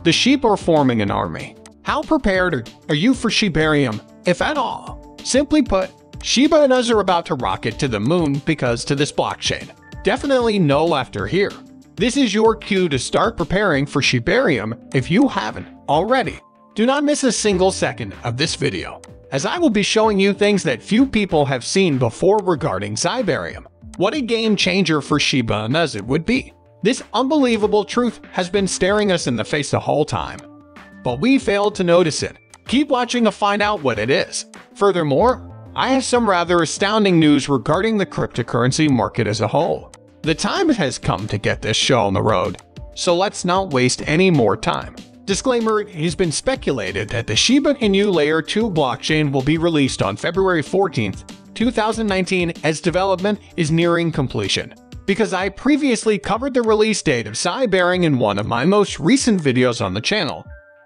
The sheep are forming an army. How prepared are you for Shibarium, if at all? Simply put, Shiba Inus are about to rocket to the moon because to this blockchain. Definitely no laughter here. This is your cue to start preparing for Shibarium if you haven't already. Do not miss a single second of this video, as I will be showing you things that few people have seen before regarding Shibarium. What a game changer for Shiba Inus it would be. This unbelievable truth has been staring us in the face the whole time, but we failed to notice it. Keep watching to find out what it is. Furthermore, I have some rather astounding news regarding the cryptocurrency market as a whole. The time has come to get this show on the road, so let's not waste any more time. Disclaimer: it has been speculated that the Shiba Inu Layer 2 blockchain will be released on February 14th, 2019 as development is nearing completion. Because I previously covered the release date of Shibarium in one of my most recent videos on the channel,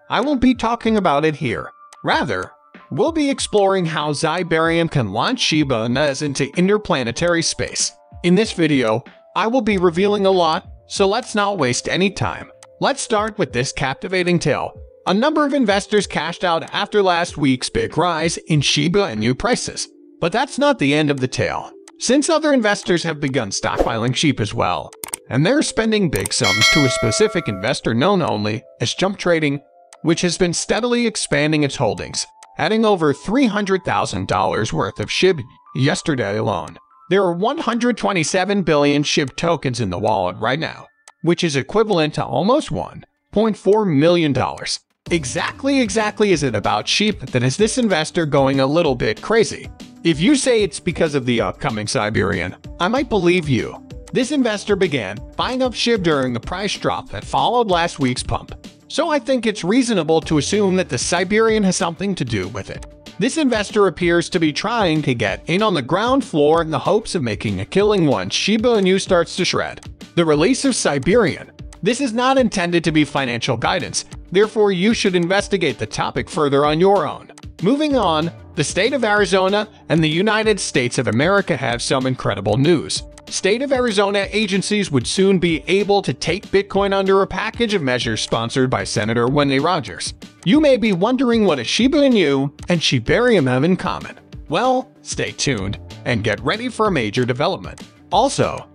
I won't be talking about it here. Rather, we'll be exploring how Shibarium can launch Shiba Inus into interplanetary space. In this video, I will be revealing a lot, so let's not waste any time. Let's start with this captivating tale. A number of investors cashed out after last week's big rise in Shiba Inu prices. But that's not the end of the tale, since other investors have begun stockpiling sheep as well, and they're spending big sums to a specific investor known only as Jump Trading, which has been steadily expanding its holdings, adding over $300,000 worth of SHIB yesterday alone. There are 127 billion SHIB tokens in the wallet right now, which is equivalent to almost $1.4 million. Exactly is it about sheep that has this investor going a little bit crazy? If you say it's because of the upcoming Shibarium, I might believe you. This investor began buying up SHIB during the price drop that followed last week's pump, so I think it's reasonable to assume that the Shibarium has something to do with it. This investor appears to be trying to get in on the ground floor in the hopes of making a killing once Shiba Inu starts to shred. The release of Shibarium. This is not intended to be financial guidance, therefore you should investigate the topic further on your own. Moving on, the state of Arizona and the United States of America have some incredible news. State of Arizona agencies would soon be able to take Bitcoin under a package of measures sponsored by Senator Wendy Rogers. You may be wondering what a Shiba Inu and Shibarium have in common. Well, stay tuned and get ready for a major development. Also,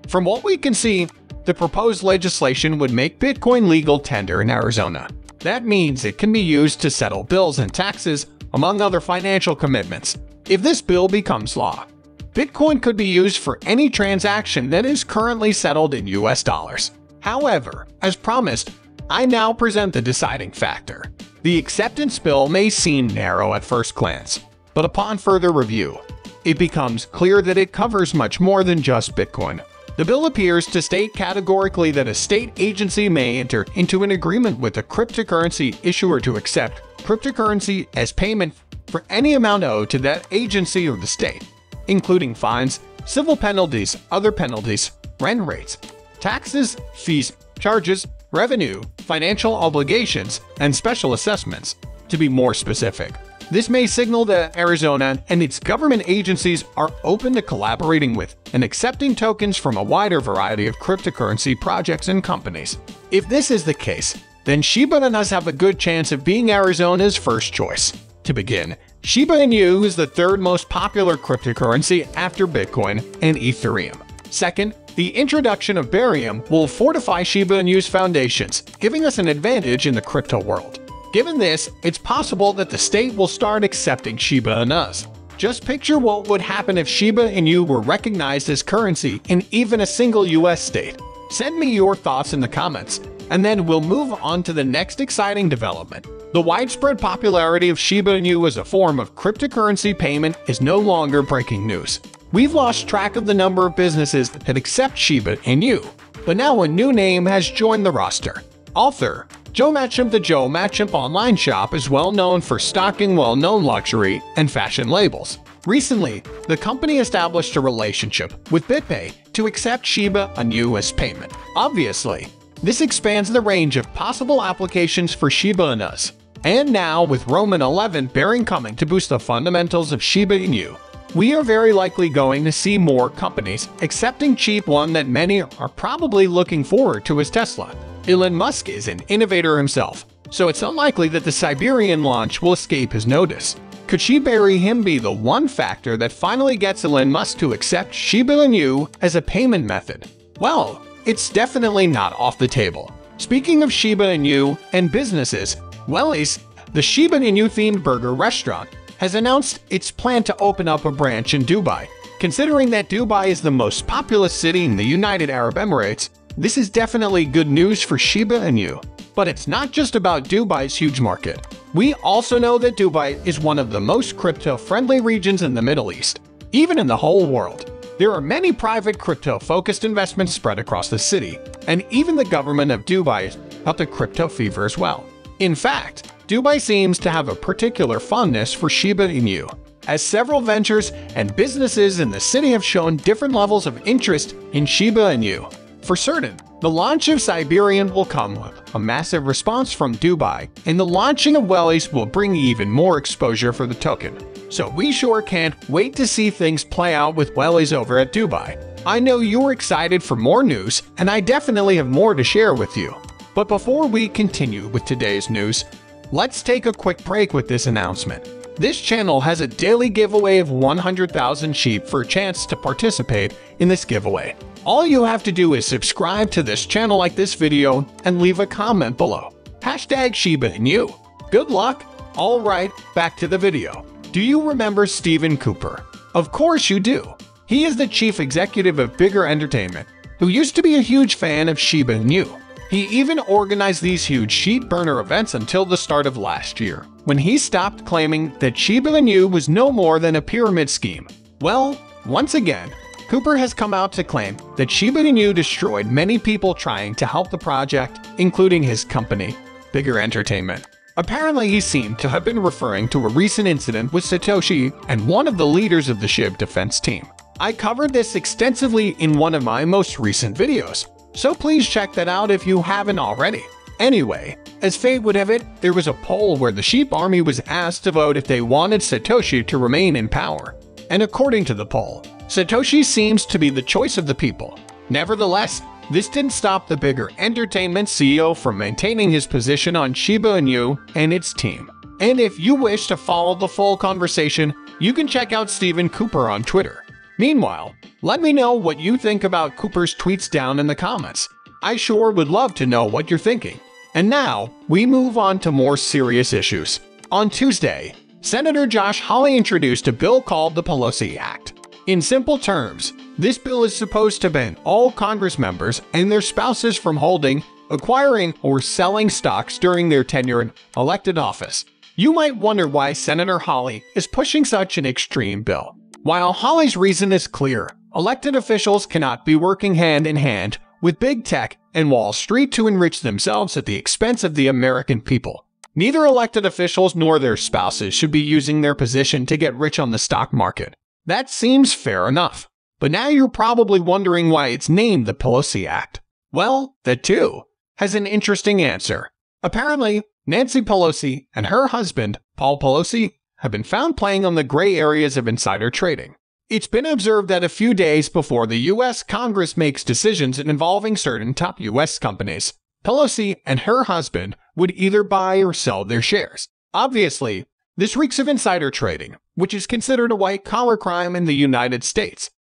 from what we can see, the proposed legislation would make Bitcoin legal tender in Arizona. That means it can be used to settle bills and taxes, among other financial commitments. If this bill becomes law, Bitcoin could be used for any transaction that is currently settled in US dollars. However, as promised, I now present the deciding factor. The acceptance bill may seem narrow at first glance, but upon further review, it becomes clear that it covers much more than just Bitcoin. The bill appears to state categorically that a state agency may enter into an agreement with a cryptocurrency issuer to accept cryptocurrency as payment for any amount owed to that agency or the state, including fines, civil penalties, other penalties, rent rates, taxes, fees, charges, revenue, financial obligations, and special assessments. To be more specific, this may signal that Arizona and its government agencies are open to collaborating with and accepting tokens from a wider variety of cryptocurrency projects and companies. If this is the case, then Shiba Inus have a good chance of being Arizona's first choice. To begin, Shiba Inu is the third most popular cryptocurrency after Bitcoin and Ethereum. Second, the introduction of Barium will fortify Shiba Inu's foundations, giving us an advantage in the crypto world. Given this, it's possible that the state will start accepting Shiba Inus. Just picture what would happen if Shiba Inu were recognized as currency in even a single US state. Send me your thoughts in the comments, and then we'll move on to the next exciting development. The widespread popularity of Shiba Inu as a form of cryptocurrency payment is no longer breaking news. We've lost track of the number of businesses that accept Shiba Inu, but now a new name has joined the roster. Author Joe Matcham. The Joe Matcham online shop is well known for stocking well-known luxury and fashion labels. Recently, the company established a relationship with BitPay to accept Shiba Inu as payment. Obviously, this expands the range of possible applications for Shiba Inus. And now, with Roman 11 bearing coming to boost the fundamentals of Shiba Inu, we are very likely going to see more companies accepting cheap. One that many are probably looking forward to is Tesla. Elon Musk is an innovator himself, so it's unlikely that the Siberian launch will escape his notice. Could Shiba bury him be the one factor that finally gets Elon Musk to accept Shiba Inu as a payment method? Well, it's definitely not off the table. Speaking of Shiba Inu and businesses, Wellies, the Shiba Inu-themed burger restaurant, has announced its plan to open up a branch in Dubai. Considering that Dubai is the most populous city in the United Arab Emirates, this is definitely good news for Shiba Inu. But it's not just about Dubai's huge market. We also know that Dubai is one of the most crypto-friendly regions in the Middle East, even in the whole world. There are many private crypto-focused investments spread across the city, and even the government of Dubai is about the crypto fever as well. In fact, Dubai seems to have a particular fondness for Shiba Inu, as several ventures and businesses in the city have shown different levels of interest in Shiba Inu. For certain, the launch of Siberian will come with a massive response from Dubai, and the launching of Wellies will bring even more exposure for the token. So we sure can't wait to see things play out with Wellies over at Dubai. I know you're excited for more news, and I definitely have more to share with you. But before we continue with today's news, let's take a quick break with this announcement. This channel has a daily giveaway of 100,000 sheep for a chance to participate in this giveaway. All you have to do is subscribe to this channel, like this video, and leave a comment below. Hashtag Shiba Inu. Good luck! Alright, back to the video. Do you remember Stephen Cooper? Of course you do. He is the chief executive of Bigger Entertainment, who used to be a huge fan of Shiba Inu. He even organized these huge sheep burner events until the start of last year, when he stopped claiming that Shiba Inu was no more than a pyramid scheme. Well, once again, Cooper has come out to claim that Shiba Inu destroyed many people trying to help the project, including his company, Bigger Entertainment. Apparently, he seemed to have been referring to a recent incident with Satoshi and one of the leaders of the SHIB defense team. I covered this extensively in one of my most recent videos, so please check that out if you haven't already. Anyway, as fate would have it, there was a poll where the Sheep Army was asked to vote if they wanted Satoshi to remain in power. And according to the poll, Satoshi seems to be the choice of the people. Nevertheless, this didn't stop the Bigger Entertainment CEO from maintaining his position on Shiba Inu and its team. And if you wish to follow the full conversation, you can check out Stephen Cooper on Twitter. Meanwhile, let me know what you think about Cooper's tweets down in the comments. I sure would love to know what you're thinking. And now, we move on to more serious issues. On Tuesday, Senator Josh Hawley introduced a bill called the Pelosi Act. In simple terms, this bill is supposed to ban all Congress members and their spouses from holding, acquiring, or selling stocks during their tenure in elected office. You might wonder why Senator Hawley is pushing such an extreme bill. While Hawley's reason is clear, elected officials cannot be working hand in hand with big tech and Wall Street to enrich themselves at the expense of the American people. Neither elected officials nor their spouses should be using their position to get rich on the stock market. That seems fair enough. But now you're probably wondering why it's named the Pelosi Act. Well, that too has an interesting answer. Apparently, Nancy Pelosi and her husband, Paul Pelosi, have been found playing on the gray areas of insider trading. It's been observed that a few days before the U.S. Congress makes decisions involving certain top U.S. companies, Pelosi and her husband would either buy or sell their shares. Obviously, this reeks of insider trading, which is considered a white-collar crime in the United States.